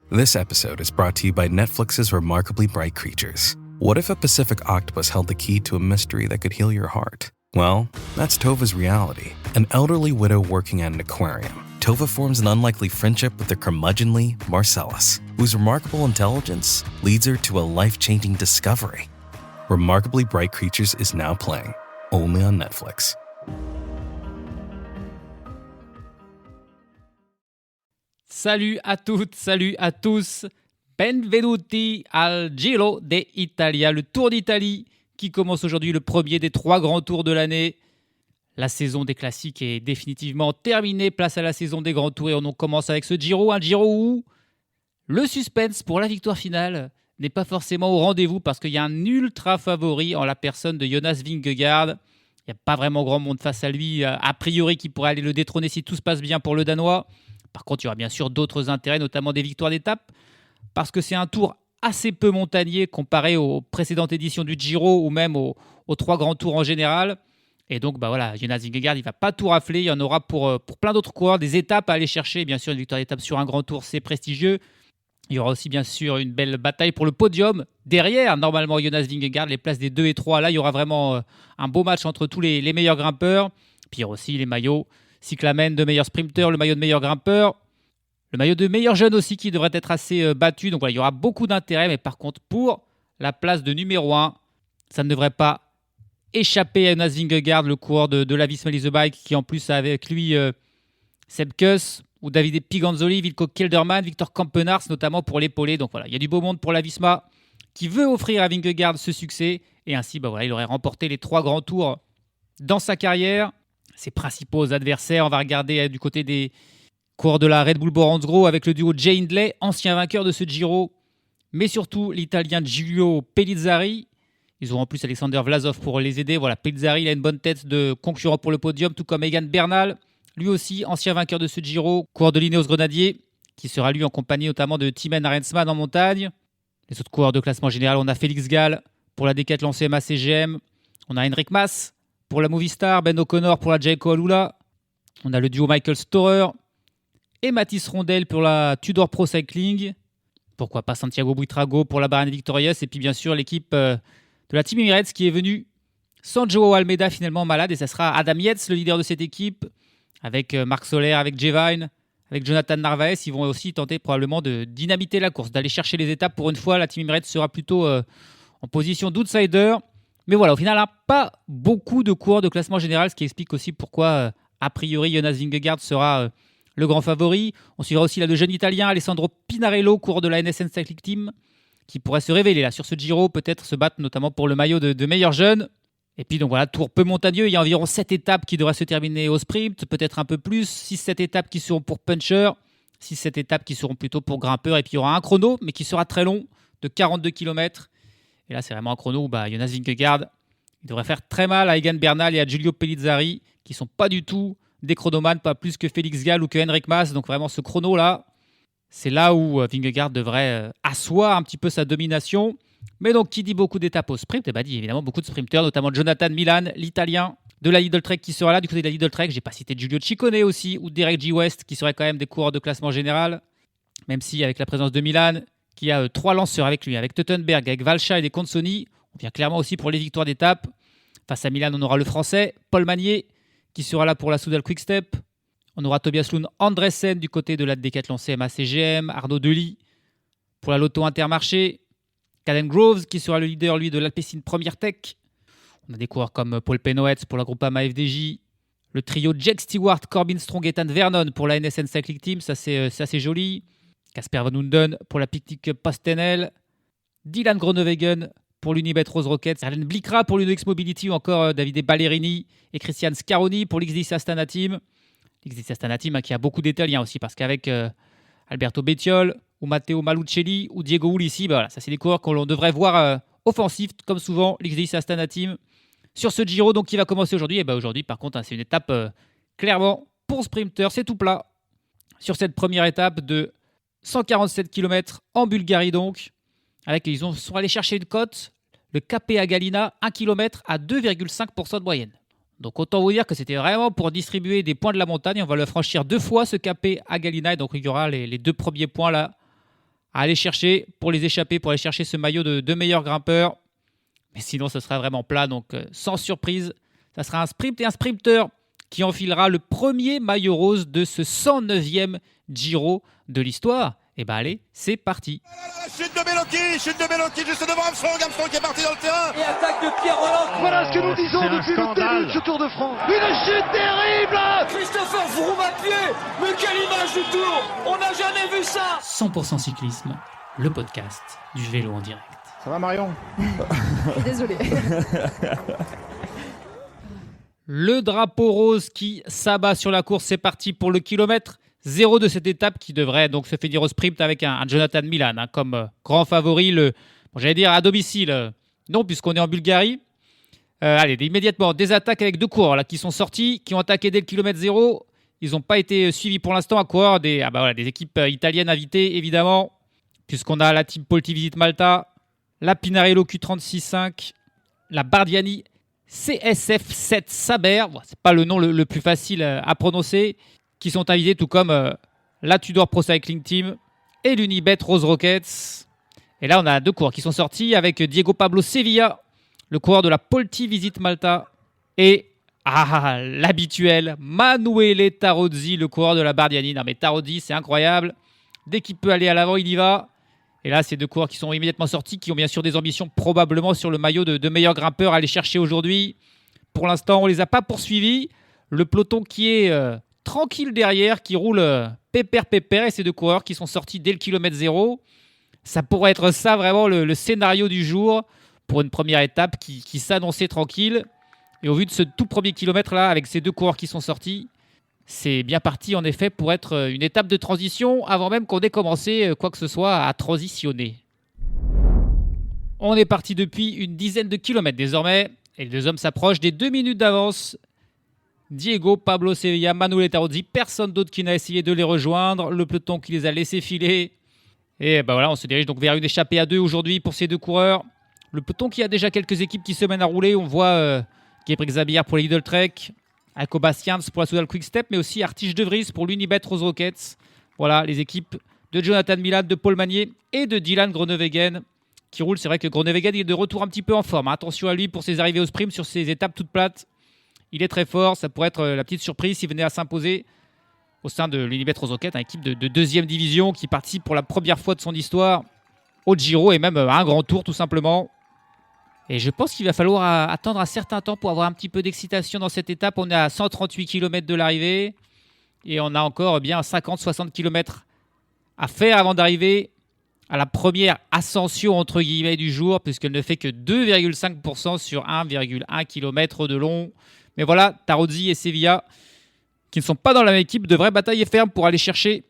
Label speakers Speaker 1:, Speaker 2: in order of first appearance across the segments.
Speaker 1: This episode is brought to you by Netflix's Remarkably Bright Creatures. What if a Pacific octopus held the key to a mystery that could heal your heart? Well, that's Tova's reality. An elderly widow working at an aquarium, Tova forms an unlikely friendship with the curmudgeonly Marcellus, whose remarkable intelligence leads her to a life-changing discovery. Remarkably Bright Creatures is now playing, only on Netflix.
Speaker 2: Salut à toutes, salut à tous. Benvenuti al Giro d'Italia, le Tour d'Italie qui commence aujourd'hui, le premier des 3 grands tours de l'année. La saison des classiques est définitivement terminée, place à la saison des grands tours et on commence avec ce Giro, un Giro où le suspense pour la victoire finale n'est pas forcément au rendez-vous parce qu'il y a un ultra favori en la personne de Jonas Vingegaard. Il n'y a pas vraiment grand monde face à lui, a priori qui pourrait aller le détrôner si tout se passe bien pour le Danois. Par contre, il y aura bien sûr d'autres intérêts, notamment des victoires d'étape, parce que c'est un tour assez peu montagnier comparé aux précédentes éditions du Giro ou même aux 3 grands tours en général. Et donc, Jonas Vingegaard, il ne va pas tout rafler. Il y en aura pour plein d'autres coureurs, des étapes à aller chercher. Bien sûr, une victoire d'étape sur un grand tour, c'est prestigieux. Il y aura aussi bien sûr une belle bataille pour le podium. Derrière, normalement, Jonas Vingegaard, les places des 2 et 3. Là, il y aura vraiment un beau match entre tous les meilleurs grimpeurs. Puis il y aura aussi les maillots cyclamen de meilleur sprinter, le maillot de meilleur grimpeur, le maillot de meilleur jeune aussi qui devrait être assez battu. Donc voilà, il y aura beaucoup d'intérêt. Mais par contre, pour la place de numéro 1, ça ne devrait pas échapper à Jonas Vingegaard, le coureur de la Visma Lease the Bike, qui en plus a avec lui Sepp Kuss ou Davide Piganzoli, Wilco Kelderman, Victor Campenars notamment pour l'épauler. Donc voilà, il y a du beau monde pour la Visma qui veut offrir à Vingegaard ce succès. Et ainsi, il aurait remporté les 3 grands tours dans sa carrière. Ses principaux adversaires, on va regarder du côté des coureurs de la Red Bull Boranzgro avec le duo Jay Hindley, ancien vainqueur de ce Giro, mais surtout l'Italien Giulio Pellizzari. Ils auront en plus Alexander Vlasov pour les aider. Voilà, Pellizzari, il a une bonne tête de concurrent pour le podium, tout comme Egan Bernal, lui aussi ancien vainqueur de ce Giro, coureur de l'Ineos Grenadier, qui sera lui en compagnie notamment de Timen Arensman en montagne. Les autres coureurs de classement général, on a Félix Gall pour la Decathlon CMA CGM, on a Henrik Mas pour la Movistar, Ben O'Connor pour la Jayco Alula, on a le duo Michael Storer et Mathis Rondel pour la Tudor Pro Cycling. Pourquoi pas Santiago Buitrago pour la Bahrain Victorious. Et puis bien sûr l'équipe de la Team Emirates qui est venue sans Joao Almeida finalement malade. Et ça sera Adam Yates, le leader de cette équipe, avec Marc Soler, avec Jevine, avec Jonathan Narvaez. Ils vont aussi tenter probablement de dynamiter la course, d'aller chercher les étapes. Pour une fois, la Team Emirates sera plutôt en position d'outsider. Mais voilà, au final, pas beaucoup de coureurs de classement général, ce qui explique aussi pourquoi, a priori, Jonas Vingegaard sera le grand favori. On suivra aussi le jeune Italien Alessandro Pinarello, coureur de la NSN Cycling Team, qui pourrait se révéler là sur ce Giro, peut-être se battre notamment pour le maillot de meilleur jeune. Et puis donc voilà, tour peu montagneux, il y a environ 7 étapes qui devraient se terminer au sprint, peut-être un peu plus, 6-7 étapes qui seront pour puncher, 6-7 étapes qui seront plutôt pour grimpeurs, et puis il y aura un chrono, mais qui sera très long, de 42 km. Et là, c'est vraiment un chrono où Jonas Vingegaard, il devrait faire très mal à Egan Bernal et à Giulio Pellizzari, qui ne sont pas du tout des chronomanes, pas plus que Félix Gall ou que Henrik Mas. Donc vraiment, ce chrono-là, c'est là où Vingegaard devrait asseoir un petit peu sa domination. Mais donc, qui dit beaucoup d'étapes au sprint, dit évidemment beaucoup de sprinteurs, notamment Jonathan Milan, l'Italien de la Lidl Trek qui sera là. Du côté de la Lidl Trek, j'ai pas cité Giulio Ciccone aussi, ou Derek G. West, qui seraient quand même des coureurs de classement général. Même si, avec la présence de Milan, qui a 3 lanceurs avec lui, avec Teutenberg, avec Valcha et des Consoni, on vient clairement aussi pour les victoires d'étape. Face à Milan, on aura le Français, Paul Magnier, qui sera là pour la Soudal Quickstep. On aura Tobias Lund Andressen du côté de la Decathlon CMA CGM, Arnaud Delis pour la Lotto Intermarché, Caden Groves qui sera le leader lui de l'Alpecin Première Tech. On a des coureurs comme Paul Pennoetz pour la Groupama FDJ, le trio Jake Stewart, Corbin Strong et Ethan Vernon pour la NSN Cycling Team, ça c'est assez joli. Casper Van Hunden pour la Picnic Cup Pastenel, Dylan Groenewegen pour l'Unibet Rose Rockets, Erlen Blikra pour l'Unox Mobility ou encore Davide Ballerini et Christian Scaroni pour l'XDC Astana Team. L'XDC Astana Team qui a beaucoup d'Italiens aussi parce qu'avec Alberto Bettiol ou Matteo Malucelli ou Diego Ulissi, ça c'est des coureurs qu'on devrait voir offensifs comme souvent l'XDC Astana Team sur ce Giro donc qui va commencer aujourd'hui. Et aujourd'hui par contre c'est une étape clairement pour sprinter, c'est tout plat sur cette première étape de 147 km en Bulgarie donc. Ils sont allés chercher une cote, le Capé à Galina, 1 km à 2,5% de moyenne. Donc autant vous dire que c'était vraiment pour distribuer des points de la montagne. On va le franchir 2 fois ce Capé à Galina. Et donc il y aura les 2 premiers points là à aller chercher pour les échapper, pour aller chercher ce maillot de meilleur grimpeur. Mais sinon, ce sera vraiment plat. Donc, sans surprise, ça sera un sprint et un sprinter qui enfilera le premier maillot rose de ce 109e Giro de l'histoire. Et bien allez, c'est parti.
Speaker 3: Chute de Bellocchi juste devant Armstrong qui est parti dans le terrain.
Speaker 4: Et attaque de Pierre Roland.
Speaker 5: Voilà ce que nous disons depuis le début de ce Tour de France. Une chute terrible.
Speaker 4: Christopher Froome à pied. Mais quelle image du Tour. On n'a jamais vu ça.
Speaker 2: 100% cyclisme, le podcast du vélo en direct.
Speaker 6: Ça va Marion?
Speaker 7: Désolé.
Speaker 2: Le drapeau rose qui s'abat sur la course, c'est parti pour le kilomètre 0 de cette étape qui devrait donc se finir au sprint avec un Jonathan Milan comme grand favori, j'allais dire à domicile, non puisqu'on est en Bulgarie. Allez, immédiatement, des attaques avec deux coureurs là, qui sont sortis, qui ont attaqué dès le kilomètre 0. Ils n'ont pas été suivis pour l'instant à coureurs des équipes italiennes invitées évidemment, puisqu'on a la Team Polti Visit Malta, la Pinarello Q36.5, la Bardiani CSF7 Saber, c'est pas le nom le plus facile à prononcer, qui sont invités, tout comme la Tudor Pro Cycling Team et l'Unibet Rose Rockets. Et là, on a deux coureurs qui sont sortis avec Diego Pablo Sevilla, le coureur de la Polti Visit Malta, et l'habituel Manuele Tarozzi, le coureur de la Bardiani. Non mais Tarozzi, c'est incroyable. Dès qu'il peut aller à l'avant, il y va. Et là, c'est deux coureurs qui sont immédiatement sortis, qui ont bien sûr des ambitions probablement sur le maillot de meilleur grimpeur à aller chercher aujourd'hui. Pour l'instant, on ne les a pas poursuivis. Le peloton qui est tranquille derrière, qui roule pépère, et ces deux coureurs qui sont sortis dès le kilomètre 0. Ça pourrait être ça vraiment le scénario du jour pour une première étape qui s'annonçait tranquille. Et au vu de ce tout premier kilomètre là, avec ces deux coureurs qui sont sortis, c'est bien parti en effet pour être une étape de transition avant même qu'on ait commencé quoi que ce soit à transitionner. On est parti depuis une dizaine de kilomètres désormais et les deux hommes s'approchent des 2 minutes d'avance. Diego Pablo Sevilla, Manuele Tarozzi, personne d'autre qui n'a essayé de les rejoindre. Le peloton qui les a laissés filer. Et voilà, on se dirige donc vers une échappée à 2 aujourd'hui pour ces deux coureurs. Le peloton qui a déjà quelques équipes qui se mènent à rouler. On voit Gebrek Zabier pour les Lidl Trek, Alco Bastians pour la Soudal Quick Step, mais aussi Artige de Vries pour l'Unibet Rose Rockets. Voilà, les équipes de Jonathan Milan, de Paul Magnier et de Dylan Groenewegen qui roulent. C'est vrai que Groenewegen est de retour un petit peu en forme. Attention à lui pour ses arrivées au sprint sur ces étapes toutes plates. Il est très fort, ça pourrait être la petite surprise s'il venait à s'imposer au sein de l'Unibet Rose Rockets, une équipe de deuxième division qui participe pour la première fois de son histoire au Giro et même à un grand tour tout simplement. Et je pense qu'il va falloir attendre un certain temps pour avoir un petit peu d'excitation dans cette étape. On est à 138 km de l'arrivée et on a encore bien 50-60 km à faire avant d'arriver à la première ascension entre guillemets du jour, puisqu'elle ne fait que 2,5% sur 1,1 km de long. Mais voilà, Tarozzi et Sevilla, qui ne sont pas dans la même équipe, devraient batailler ferme pour aller chercher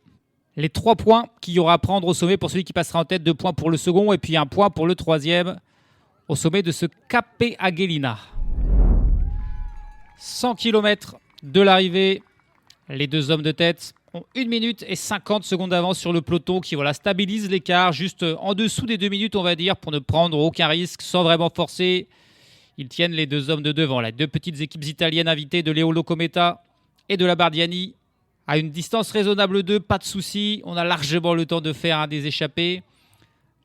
Speaker 2: les 3 points qu'il y aura à prendre au sommet pour celui qui passera en tête, 2 points pour le second et puis 1 point pour le troisième au sommet de ce Cape Aguilina. 100 km de l'arrivée, les deux hommes de tête ont 1 minute et 50 secondes d'avance sur le peloton qui stabilise l'écart juste en dessous des 2 minutes on va dire pour ne prendre aucun risque sans vraiment forcer. Ils tiennent les deux hommes de devant, les deux petites équipes italiennes invitées de Leo Locometa et de la Bardiani. À une distance raisonnable d'eux, pas de souci. On a largement le temps de faire des échappées.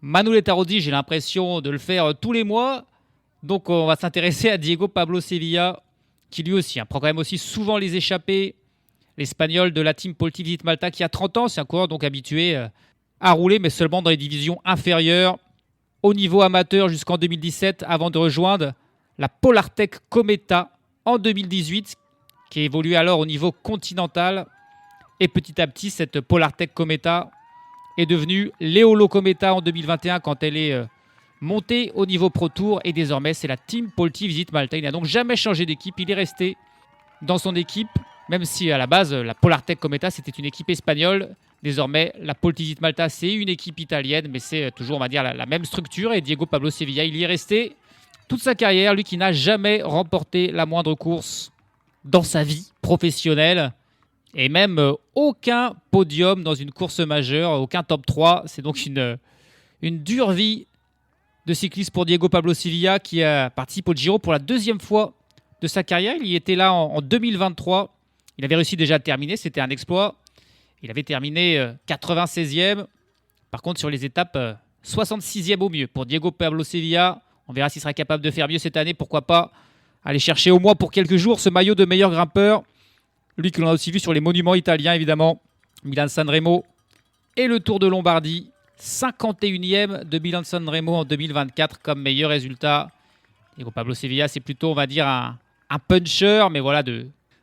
Speaker 2: Manuele Tarozzi, j'ai l'impression de le faire tous les mois. Donc on va s'intéresser à Diego Pablo Sevilla, qui lui aussi prend quand même aussi souvent les échappées. L'Espagnol de la Team Polti Visit Malta qui a 30 ans, c'est un coureur donc habitué à rouler, mais seulement dans les divisions inférieures. Au niveau amateur jusqu'en 2017, avant de rejoindre la Polartec Cometa en 2018, qui a évolué alors au niveau continental. Et petit à petit, cette Polartec Cometa est devenue Leolo Cometa en 2021 quand elle est montée au niveau Pro Tour. Et désormais, c'est la Team Polti Visit Malta. Il n'a donc jamais changé d'équipe. Il est resté dans son équipe, même si à la base, la Polartec Cometa, c'était une équipe espagnole. Désormais, la Polti Visit Malta, c'est une équipe italienne, mais c'est toujours, on va dire, la même structure. Et Diego Pablo Sevilla, il y est resté toute sa carrière, lui qui n'a jamais remporté la moindre course dans sa vie professionnelle et même aucun podium dans une course majeure, aucun top 3. C'est donc une dure vie de cycliste pour Diego Pablo Sevilla qui participe au Giro pour la 2e fois de sa carrière. Il y était là en 2023. Il avait réussi déjà à terminer, c'était un exploit. Il avait terminé 96e. Par contre, sur les étapes, 66e au mieux pour Diego Pablo Sevilla. On verra s'il sera capable de faire mieux cette année. Pourquoi pas aller chercher au moins pour quelques jours ce maillot de meilleur grimpeur. Lui que l'on a aussi vu sur les monuments italiens, évidemment. Milan-San Remo et le Tour de Lombardie. 51e de Milan-San Remo en 2024 comme meilleur résultat. Diego Pablo Sevilla, c'est plutôt, on va dire, un puncher, mais voilà,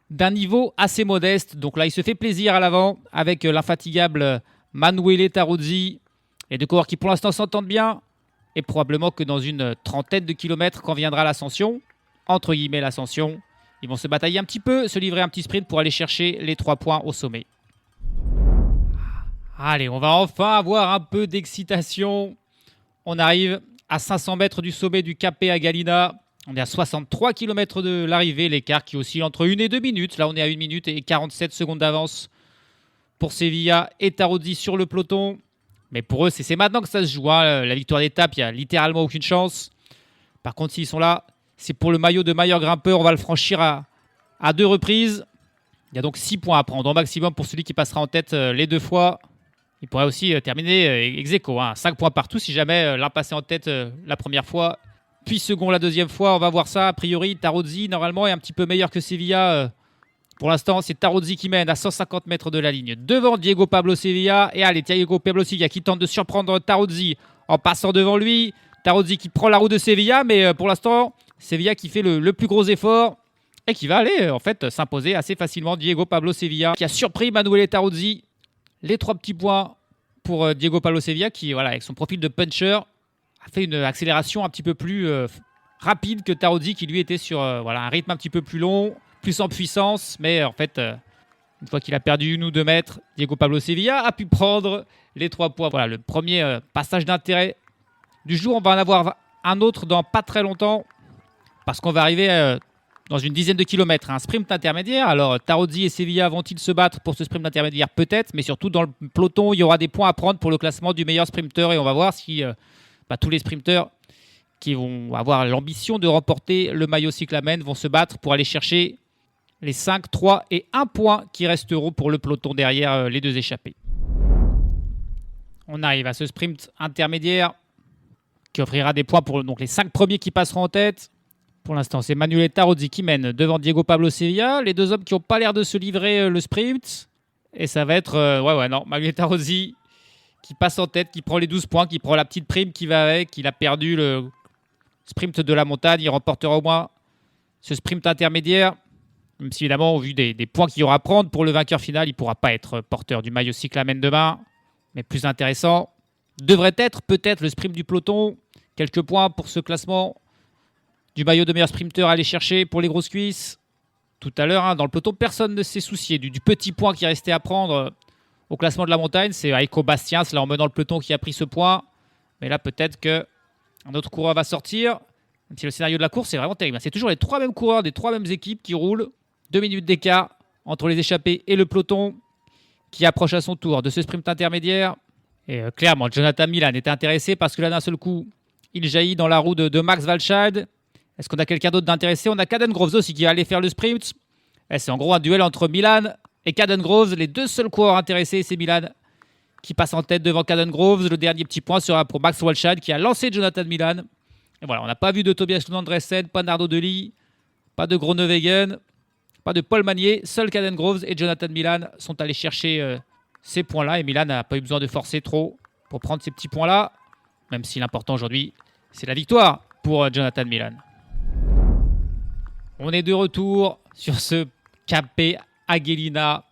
Speaker 2: d'un niveau assez modeste. Donc là, il se fait plaisir à l'avant avec l'infatigable Manuele Tarozzi. Les deux coureurs qui, pour l'instant, s'entendent bien. Et probablement que dans une trentaine de kilomètres, quand viendra l'ascension, entre guillemets l'ascension, ils vont se batailler un petit peu, se livrer un petit sprint pour aller chercher les 3 points au sommet. Allez, on va enfin avoir un peu d'excitation. On arrive à 500 mètres du sommet du Cape Agalina. On est à 63 km de l'arrivée. L'écart qui oscille entre 1 et 2 minutes. Là, on est à 1 minute et 47 secondes d'avance pour Sevilla et Tarozzi sur le peloton. Mais pour eux, c'est maintenant que ça se joue. Hein. La victoire d'étape, il n'y a littéralement aucune chance. Par contre, s'ils sont là, c'est pour le maillot de meilleur grimpeur. On va le franchir à 2 reprises. Il y a donc 6 points à prendre au maximum pour celui qui passera en tête les 2 fois. Il pourrait aussi terminer ex aequo. 5 points partout si jamais l'un passait en tête la première fois. Puis second la deuxième fois. On va voir ça. A priori, Tarozzi, normalement, est un petit peu meilleur que Sevilla. Pour l'instant, c'est Tarozzi qui mène à 150 mètres de la ligne. Devant Diego Pablo Sevilla. Et allez, Diego Pablo Sevilla qui tente de surprendre Tarozzi en passant devant lui. Tarozzi qui prend la roue de Sevilla. Mais pour l'instant, Sevilla qui fait le plus gros effort. Et qui va aller en fait s'imposer assez facilement. Diego Pablo Sevilla qui a surpris Manuele Tarozzi. Les 3 petits points pour Diego Pablo Sevilla qui, voilà, avec son profil de puncher, a fait une accélération un petit peu plus rapide que Tarozzi qui lui était sur un rythme un petit peu plus long, plus en puissance. Mais en fait, une fois qu'il a perdu 1 ou 2 mètres, Diego Pablo Sevilla a pu prendre les 3 points. Voilà, le premier passage d'intérêt du jour. On va en avoir un autre dans pas très longtemps parce qu'on va arriver dans une dizaine de kilomètres, un sprint intermédiaire. Alors, Tarozzi et Sevilla vont-ils se battre pour ce sprint intermédiaire? Peut-être, mais surtout dans le peloton, il y aura des points à prendre pour le classement du meilleur sprinter. Et on va voir si tous les sprinters qui vont avoir l'ambition de remporter le maillot cyclamen vont se battre pour aller chercher les 5, 3 et 1 point qui resteront pour le peloton derrière les 2 échappés. On arrive à ce sprint intermédiaire qui offrira des points pour donc, les 5 premiers qui passeront en tête. Pour l'instant, c'est Manuele Tarozzi qui mène devant Diego Pablo Sevilla. Les 2 hommes qui n'ont pas l'air de se livrer le sprint. Et ça va être Manuele Tarozzi qui passe en tête, qui prend les 12 points, qui prend la petite prime qui va avec. Il a perdu le sprint de la montagne. Il remportera au moins ce sprint intermédiaire. Même si évidemment, au vu des points qu'il y aura à prendre pour le vainqueur final, il ne pourra pas être porteur du maillot cyclamen demain. Mais plus intéressant devrait être peut-être le sprint du peloton. Quelques points pour ce classement du maillot de meilleur sprinter à aller chercher pour les grosses cuisses. Tout à l'heure, dans le peloton, personne ne s'est soucié du petit point qui restait à prendre au classement de la montagne. C'est Heiko Bastians, là en menant le peloton, qui a pris ce point. Mais là, peut-être qu'un autre coureur va sortir. Même si le scénario de la course est vraiment terrible. C'est toujours les 3 mêmes coureurs des 3 mêmes équipes qui roulent. 2 minutes d'écart entre les échappés et le peloton qui approche à son tour de ce sprint intermédiaire. Et clairement, Jonathan Milan était intéressé parce que là, d'un seul coup, il jaillit dans la roue de Max Walscheid. Est-ce qu'on a quelqu'un d'autre d'intéressé? On a Caden Groves aussi qui va aller faire le sprint. Et c'est en gros un duel entre Milan et Caden Groves. Les 2 seuls coureurs intéressés, c'est Milan qui passe en tête devant Caden Groves. Le dernier petit point sera pour Max Walscheid qui a lancé Jonathan Milan. Et voilà, on n'a pas vu de Tobias Lund Andresen, pas Nardo Deli, pas de Groenewegen, pas de Paul Magnier. Seuls Caden Groves et Jonathan Milan sont allés chercher ces points-là. Et Milan n'a pas eu besoin de forcer trop pour prendre ces petits points-là. Même si l'important aujourd'hui, c'est la victoire pour Jonathan Milan. On est de retour sur ce Cape Agelina.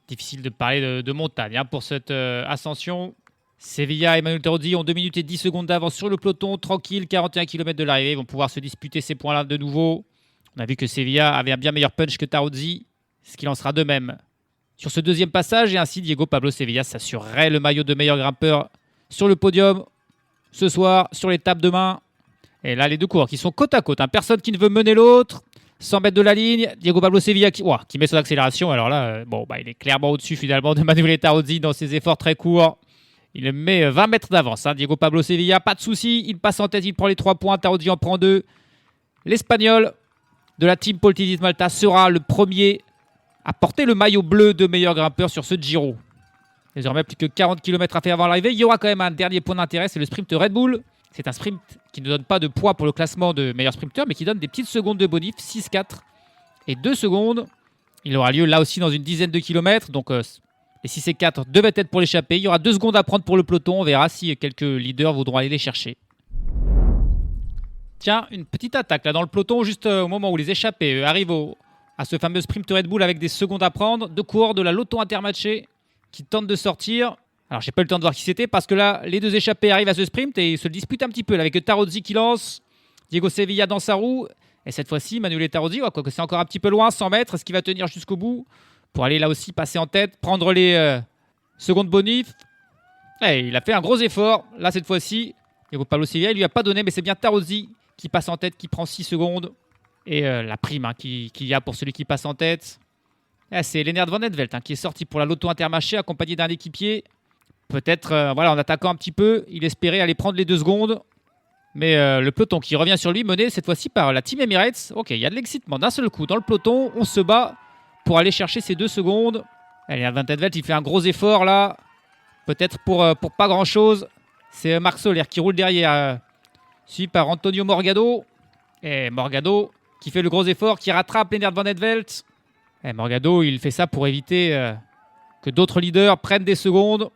Speaker 2: Difficile de parler de montagne pour cette ascension. Sevilla et Manuele Tarozzi ont 2 minutes et 10 secondes d'avance sur le peloton. Tranquille, 41 km de l'arrivée. Ils vont pouvoir se disputer ces points-là de nouveau. On a vu que Sevilla avait un bien meilleur punch que Tarozzi, ce qu'il en sera de même sur ce deuxième passage. Et ainsi, Diego Pablo Sevilla s'assurerait le maillot de meilleur grimpeur sur le podium ce soir, sur l'étape demain. Et là, les 2 coureurs qui sont côte à côte. Personne qui ne veut mener l'autre. 100 mètres de la ligne, Diego Pablo Sevilla qui met son accélération. Alors là, il est clairement au-dessus finalement de Manuele Tarozzi dans ses efforts très courts. Il met 20 mètres d'avance. Diego Pablo Sevilla, pas de souci. Il passe en tête, il prend les 3 points. Tarozzi en prend 2. L'Espagnol de la team Paul Tidis Malta sera le premier à porter le maillot bleu de meilleur grimpeur sur ce Giro. Désormais, plus que 40 km à faire avant l'arrivée. Il y aura quand même un dernier point d'intérêt, c'est le sprint Red Bull. C'est un sprint qui ne donne pas de poids pour le classement de meilleur sprinter, mais qui donne des petites secondes de bonus, 6-4 et 2 secondes. Il aura lieu là aussi dans une dizaine de kilomètres, donc les 6 et 4 devaient être pour l'échapper. Il y aura 2 secondes à prendre pour le peloton, on verra si quelques leaders voudront aller les chercher. Tiens, une petite attaque là dans le peloton, juste au moment où les échappés arrivent à ce fameux sprint Red Bull avec des secondes à prendre. 2 coureurs de la Lotto Intermarché qui tentent de sortir. Alors j'ai pas eu le temps de voir qui c'était parce que là les 2 échappés arrivent à ce sprint et ils se le disputent un petit peu là, avec Tarozzi qui lance, Diego Sevilla dans sa roue et cette fois-ci Manuel Tarozzi, quoique c'est encore un petit peu loin, 100 mètres, est-ce qu'il va tenir jusqu'au bout pour aller là aussi passer en tête, prendre les secondes bonus. Il a fait un gros effort là cette fois-ci. Diego Pablo Sevilla il lui a pas donné, mais c'est bien Tarozzi qui passe en tête, qui prend 6 secondes et la prime qu'il y a pour celui qui passe en tête. C'est Lennart Van Etvelt qui est sorti pour la Lotto Intermarché accompagné d'un équipier. Peut-être en attaquant un petit peu, il espérait aller prendre les 2 secondes. Mais le peloton qui revient sur lui, mené cette fois-ci par la Team Emirates. Ok, il y a de l'excitement d'un seul coup dans le peloton. On se bat pour aller chercher ces 2 secondes. Lennart Van Etvelt, il fait un gros effort là. Peut-être pour pas grand-chose. C'est Marc Soler qui roule derrière. Suivi par Antonio Morgado. Et Morgado qui fait le gros effort, qui rattrape Lennart Van Etvelt. Et Morgado, il fait ça pour éviter que d'autres leaders prennent des secondes.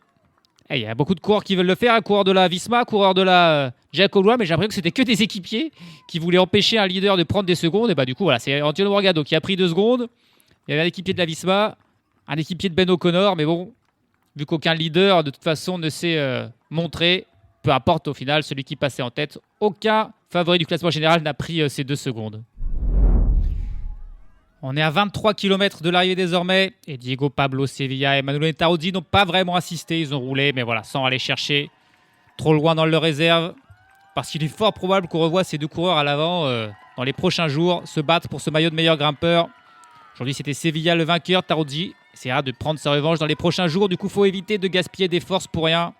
Speaker 2: Il y a beaucoup de coureurs qui veulent le faire, coureurs de la Visma, coureurs de la Jacoblois, mais j'ai l'impression que c'était que des équipiers qui voulaient empêcher un leader de prendre des secondes. Et du coup, voilà, c'est Antonio Morgado qui a pris 2 secondes. Il y avait un équipier de la Visma, un équipier de Ben O'Connor, mais bon, vu qu'aucun leader de toute façon ne s'est montré, peu importe au final, celui qui passait en tête, aucun favori du classement général n'a pris ces 2 secondes. On est à 23 km de l'arrivée désormais. Et Diego Pablo Sevilla et Manuel Tarozzi n'ont pas vraiment assisté. Ils ont roulé, mais voilà, sans aller chercher trop loin dans leur réserve. Parce qu'il est fort probable qu'on revoie ces 2 coureurs à l'avant dans les prochains jours se battre pour ce maillot de meilleur grimpeur. Aujourd'hui, c'était Sevilla le vainqueur. Tarozzi essaiera de prendre sa revanche dans les prochains jours. Du coup, il faut éviter de gaspiller des forces pour rien.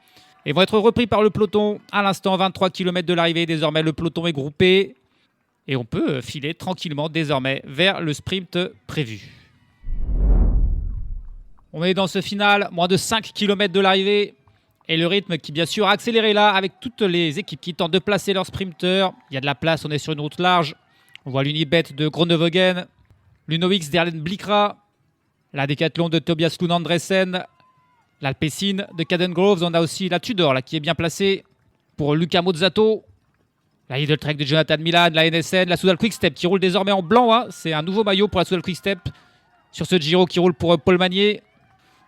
Speaker 2: Ils vont être repris par le peloton. À l'instant, 23 km de l'arrivée. Désormais, le peloton est groupé. Et on peut filer tranquillement désormais vers le sprint prévu. On est dans ce final, moins de 5 km de l'arrivée. Et le rythme qui bien sûr a accéléré là avec toutes les équipes qui tentent de placer leurs sprinteurs. Il y a de la place, on est sur une route large. On voit l'Unibet de Groenewegen, l'Uno-X d'Erlen Blikra, la Decathlon de Tobias Lund Andresen, l'Alpecin de Caden Groves. On a aussi la Tudor là, qui est bien placée pour Luca Mozzato. La Lidl Trek de Jonathan Milan, la NSN, la Soudal Quickstep qui roule désormais en blanc. C'est un nouveau maillot pour la Soudal Quickstep sur ce Giro qui roule pour Paul Magnier.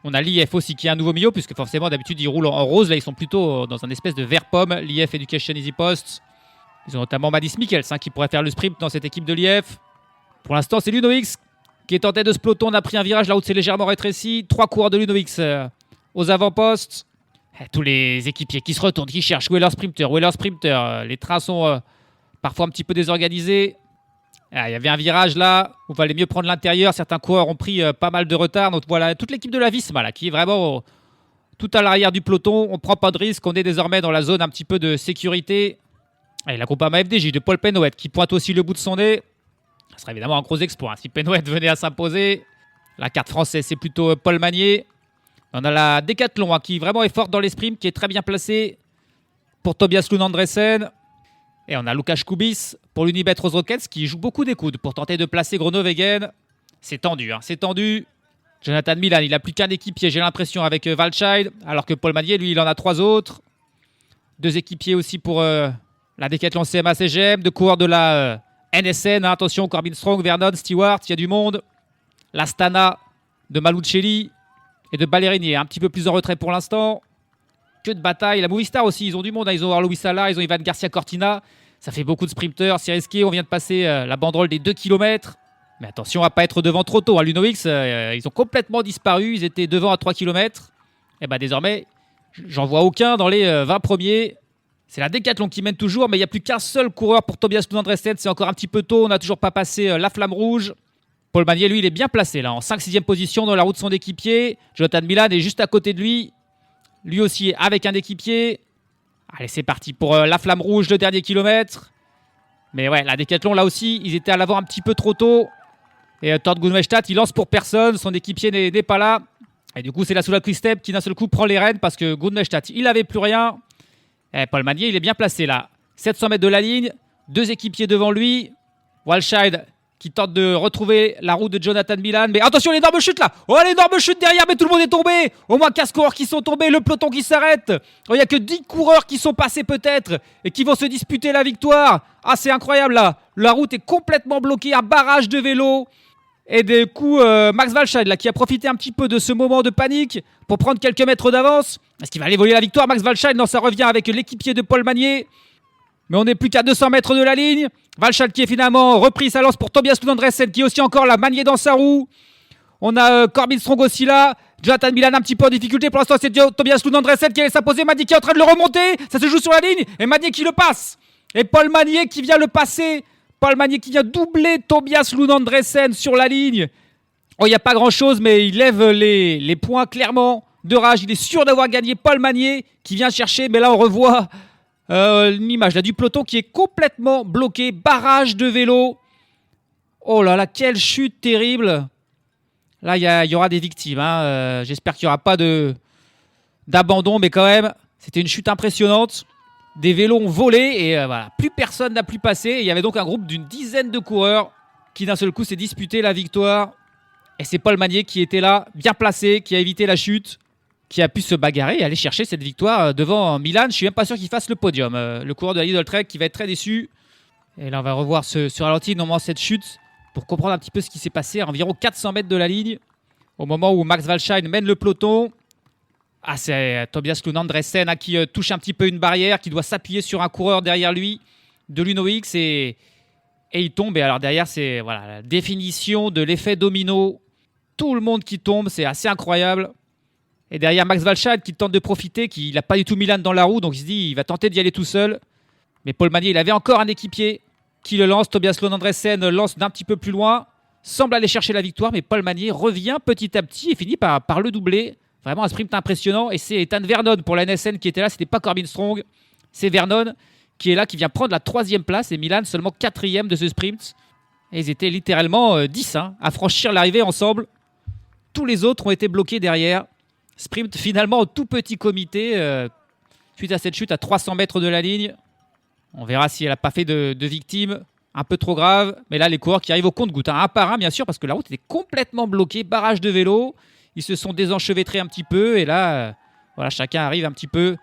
Speaker 2: On a l'IF aussi qui a un nouveau maillot puisque forcément d'habitude ils roulent en rose. Là ils sont plutôt dans un espèce de vert pomme. L'IF Education Easy Post. Ils ont notamment Madis Mikkels qui pourrait faire le sprint dans cette équipe de l'IF. Pour l'instant c'est l'Uno-X qui est en tête de ce peloton. On a pris un virage, la route s'est légèrement rétrécie. 3 coureurs de l'Uno-X aux avant-postes. Tous les équipiers qui se retournent, qui cherchent où est leur sprinter, les trains sont parfois un petit peu désorganisés. Il y avait un virage là où il fallait mieux prendre l'intérieur. Certains coureurs ont pris pas mal de retard. Donc voilà, toute l'équipe de la Visma là, qui est vraiment tout à l'arrière du peloton. On ne prend pas de risque. On est désormais dans la zone un petit peu de sécurité. Et la Groupama FDJ de Paul Penouet qui pointe aussi le bout de son nez. Ce serait évidemment un gros exploit si Penouet venait à s'imposer. La carte française, c'est plutôt Paul Magnier. On a la Decathlon qui vraiment est forte dans les sprints, qui est très bien placée pour Tobias Lund Andresen. Et on a Lukas Kubis pour l'Unibet Rose Rockets qui joue beaucoup des coudes pour tenter de placer Groenewegen. C'est tendu, c'est tendu. Jonathan Milan, il n'a plus qu'un équipier, j'ai l'impression, avec Walscheid, alors que Paul Magnier, lui, il en a 3 autres. 2 équipiers aussi pour la Decathlon CMA CGM, 2 coureurs de la NSN. Attention, Corbin Strong, Vernon, Stewart, il y a du monde. L'Astana de Malucelli et de Ballerini, un petit peu plus en retrait pour l'instant. Que de bataille. La Movistar aussi, ils ont du monde. Ils ont Arlois Sala, ils ont Ivan Garcia Cortina. Ça fait beaucoup de sprinteurs, c'est risqué. On vient de passer la banderole des 2 km. Mais attention à ne pas être devant trop tôt. L'Uno-X, ils ont complètement disparu. Ils étaient devant à 3 km. Et désormais, j'en vois aucun dans les 20 premiers. C'est la Decathlon qui mène toujours, mais il n'y a plus qu'un seul coureur pour Tobias Lund Andresen. C'est encore un petit peu tôt. On n'a toujours pas passé la flamme rouge. Paul Magnier, lui, il est bien placé là, en 5-6e position dans la roue de son équipier. Jonathan Milan est juste à côté de lui. Lui aussi avec un équipier. Allez, c'est parti pour la flamme rouge, le dernier kilomètre. Mais ouais, la Decathlon, là aussi, ils étaient à l'avant un petit peu trop tôt. Et Tord Gunnwestad, il lance pour personne. Son équipier n'est pas là. Et du coup, c'est la Soudal Quick-Step qui d'un seul coup prend les rênes parce que Goodmestad, il n'avait plus rien. Et Paul Magnier, il est bien placé là. 700 mètres de la ligne, 2 équipiers devant lui. Walscheid qui tente de retrouver la route de Jonathan Milan. Mais attention, l'énorme chute là. Oh, l'énorme chute derrière, mais tout le monde est tombé. Au moins 15 coureurs qui sont tombés, le peloton qui s'arrête. Oh, il n'y a que 10 coureurs qui sont passés peut-être et qui vont se disputer la victoire. Ah, c'est incroyable là. La route est complètement bloquée, un barrage de vélos. Et du coup, Max Walscheid là, qui a profité un petit peu de ce moment de panique pour prendre quelques mètres d'avance. Est-ce qu'il va aller voler la victoire, Max Walscheid? Non, ça revient avec l'équipier de Paul Magnier. Mais on n'est plus qu'à 200 mètres de la ligne. Walscheid qui est finalement repris sa lance pour Tobias Lund Andresen qui est aussi encore là, Magnier dans sa roue. On a Corbin Strong aussi là. Jonathan Milan un petit peu en difficulté. Pour l'instant, c'est Tobias Lund Andresen qui allait s'imposer. Magnier qui est en train de le remonter. Ça se joue sur la ligne. Et Magnier qui le passe. Et Paul Magnier qui vient le passer. Paul Magnier qui vient doubler Tobias Lund Andresen sur la ligne. Oh, il n'y a pas grand-chose, mais il lève les points clairement de rage. Il est sûr d'avoir gagné. Paul Magnier qui vient chercher. Mais là, on revoit une image là, du peloton qui est complètement bloqué. Barrage de vélo. Oh là là, quelle chute terrible. Là, il y aura des victimes. J'espère qu'il n'y aura pas d'abandon, mais quand même, c'était une chute impressionnante. Des vélos ont volé et voilà, plus personne n'a pu passer. Et il y avait donc un groupe d'une dizaine de coureurs qui d'un seul coup s'est disputé la victoire. Et c'est Paul Magnier qui était là, bien placé, qui a évité la chute, qui a pu se bagarrer et aller chercher cette victoire devant Milan. Je ne suis même pas sûr qu'il fasse le podium. Le coureur de la Lidl Trek qui va être très déçu. Et là, on va revoir ce ralenti, normalement cette chute, pour comprendre un petit peu ce qui s'est passé à environ 400 mètres de la ligne. Au moment où Max Walscheid mène le peloton. Ah, c'est Tobias Lund Andresen qui touche un petit peu une barrière, qui doit s'appuyer sur un coureur derrière lui de l'Uno X et il tombe. Et alors derrière, c'est voilà, la définition de l'effet domino. Tout le monde qui tombe, c'est assez incroyable. Et derrière Max Walscheid qui tente de profiter, qui n'a pas du tout Milan dans la roue, donc il se dit il va tenter d'y aller tout seul. Mais Paul Magnier, il avait encore un équipier qui le lance. Tobias Lund Andresen lance d'un petit peu plus loin, semble aller chercher la victoire, mais Paul Magnier revient petit à petit et finit par le doubler. Vraiment un sprint impressionnant. Et c'est Ethan Vernon pour la NSN qui était là. C'était pas Corbin Strong. C'est Vernon qui est là, qui vient prendre la 3e place. Et Milan seulement 4e de ce sprint. Et ils étaient littéralement 10 à franchir l'arrivée ensemble. Tous les autres ont été bloqués derrière. Sprint finalement au tout petit comité. Suite à cette chute à 300 mètres de la ligne. On verra si elle n'a pas fait de victimes. Un peu trop grave. Mais là, les coureurs qui arrivent au compte-gouttes. Un par un, bien sûr, parce que la route était complètement bloquée. Barrage de vélo. Ils se sont désenchevêtrés un petit peu et là, voilà, chacun arrive un petit peu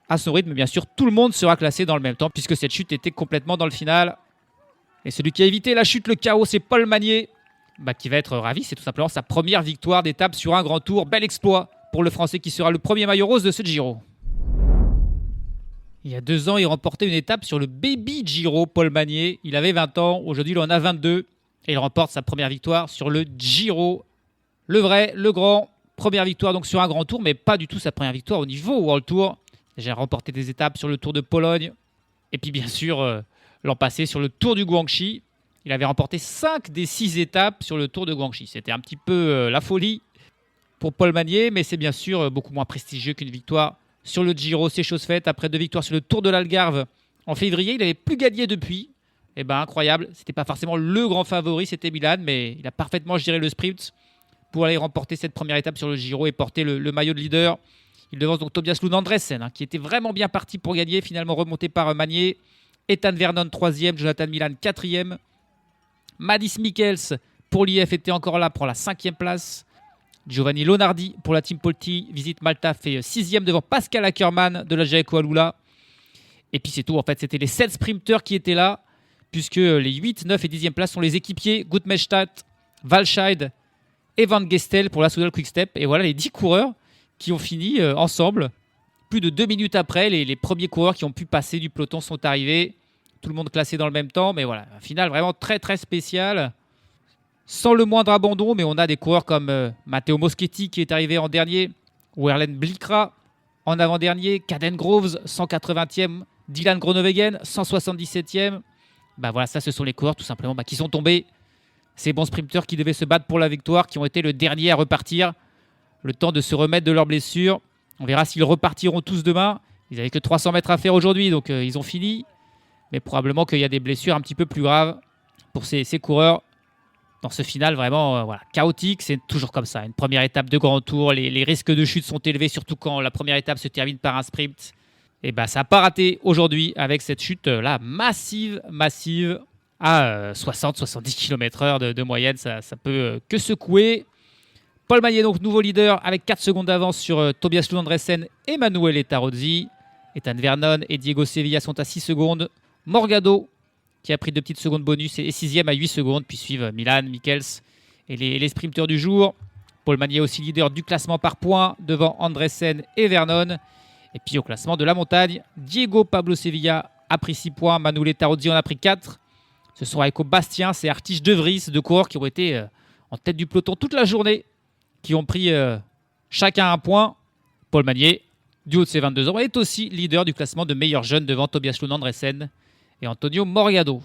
Speaker 2: à son rythme. Bien sûr, tout le monde sera classé dans le même temps puisque cette chute était complètement dans le final. Et celui qui a évité la chute, le chaos, c'est Paul Magnier qui va être ravi. C'est tout simplement sa première victoire d'étape sur un grand tour. Bel exploit pour le Français qui sera le premier maillot rose de ce Giro. Il y a 2 ans, il remportait une étape sur le Baby Giro, Paul Magnier. Il avait 20 ans, aujourd'hui il en a 22 et il remporte sa première victoire sur le Giro. Le vrai, le grand, première victoire donc sur un grand tour, mais pas du tout sa première victoire au niveau World Tour. J'ai remporté des étapes sur le Tour de Pologne, et puis bien sûr, l'an passé sur le Tour du Guangxi. Il avait remporté 5 des 6 étapes sur le Tour de Guangxi. C'était un petit peu la folie pour Paul Magnier, mais c'est bien sûr beaucoup moins prestigieux qu'une victoire sur le Giro. C'est chose faite, après 2 victoires sur le Tour de l'Algarve en février. Il n'avait plus gagné depuis. Et incroyable, c'était pas forcément le grand favori, c'était Milan, mais il a parfaitement géré le sprint pour aller remporter cette première étape sur le Giro et porter le maillot de leader. Il devance donc Tobias Lund Andresen, qui était vraiment bien parti pour gagner, finalement remonté par Magnier. Ethan Vernon 3e, Jonathan Milan 4e. Madis Mikkels pour l'IF était encore là pour la 5e place. Giovanni Lonardi pour la Team Polti Visite Malta fait 6e devant Pascal Ackermann de la Jayco Alula. Et puis c'est tout, en fait, c'était les 7 sprinteurs qui étaient là, puisque les 8, 9 et 10e places sont les équipiers Goodmestad, Walscheid et Van Gestel pour la Soudal Quick-Step. Et voilà les 10 coureurs qui ont fini ensemble. Plus de 2 minutes après, les premiers coureurs qui ont pu passer du peloton sont arrivés. Tout le monde classé dans le même temps. Mais voilà, un final vraiment très très spécial. Sans le moindre abandon, mais on a des coureurs comme Matteo Moschetti qui est arrivé en dernier, ou Erlen Blikra en avant-dernier, Caden Groves 180e, Dylan Groenewegen 177e. Voilà, ça ce sont les coureurs tout simplement qui sont tombés. Ces bons sprinteurs qui devaient se battre pour la victoire, qui ont été le dernier à repartir. Le temps de se remettre de leurs blessures. On verra s'ils repartiront tous demain. Ils n'avaient que 300 mètres à faire aujourd'hui, donc ils ont fini. Mais probablement qu'il y a des blessures un petit peu plus graves pour ces coureurs. dans ce final vraiment chaotique. C'est toujours comme ça. Une première étape de grand tour, les risques de chute sont élevés, surtout quand la première étape se termine par un sprint. Et ça n'a pas raté aujourd'hui avec cette chute là massive à 60-70 km/h de moyenne. Ça peut que secouer. Paul Magnier, donc nouveau leader avec 4 secondes d'avance sur Tobias Lund Andresen et Manuel Tarozzi. Ethan Vernon et Diego Sevilla sont à 6 secondes. Morgado, qui a pris 2 petites secondes bonus, est 6e à 8 secondes. Puis suivent Milan, Michels et les sprinteurs du jour. Paul Magnier aussi leader du classement par points devant Andresen et Vernon. Et puis au classement de la montagne, Diego Pablo Sevilla a pris 6 points. Manuel Tarozzi en a pris 4. Ce sont Heiko Bastien et Artich De Vries, deux coureurs qui ont été en tête du peloton toute la journée, qui ont pris chacun un point. Paul Magnier, du haut de ses 22 ans, est aussi leader du classement de meilleurs jeunes devant Tobias Lund Andresen et Antonio Morgado.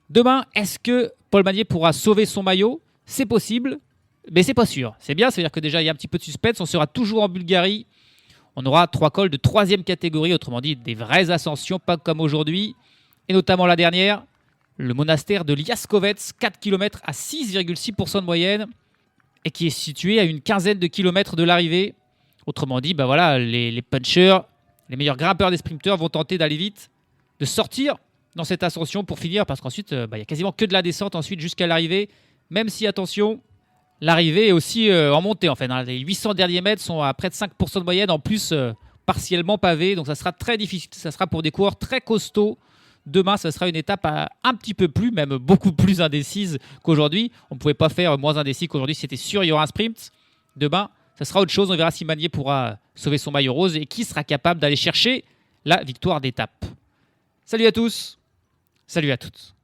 Speaker 2: Demain, est-ce que Paul Magnier pourra sauver son maillot ? C'est possible, mais c'est pas sûr. C'est bien, c'est-à-dire que déjà il y a un petit peu de suspense. On sera toujours en Bulgarie. On aura 3 cols de 3e catégorie, autrement dit des vraies ascensions, pas comme aujourd'hui. Et notamment la dernière, le monastère de Liaskovets, 4 km à 6,6% de moyenne, et qui est situé à une quinzaine de kilomètres de l'arrivée. Autrement dit, les punchers, les meilleurs grimpeurs des sprinteurs vont tenter d'aller vite, de sortir dans cette ascension pour finir, parce qu'ensuite, il n'y a quasiment que de la descente ensuite jusqu'à l'arrivée, même si, attention, l'arrivée est aussi en montée. En fait, les 800 derniers mètres sont à près de 5% de moyenne, en plus partiellement pavés, donc ça sera très difficile. Ça sera pour des coureurs très costauds. Demain, ça sera une étape un petit peu plus, même beaucoup plus indécise qu'aujourd'hui. On ne pouvait pas faire moins indécis qu'aujourd'hui, c'était sûr, il y aura un sprint. Demain, ça sera autre chose. On verra si Magnier pourra sauver son maillot rose et qui sera capable d'aller chercher la victoire d'étape. Salut à tous, salut à toutes.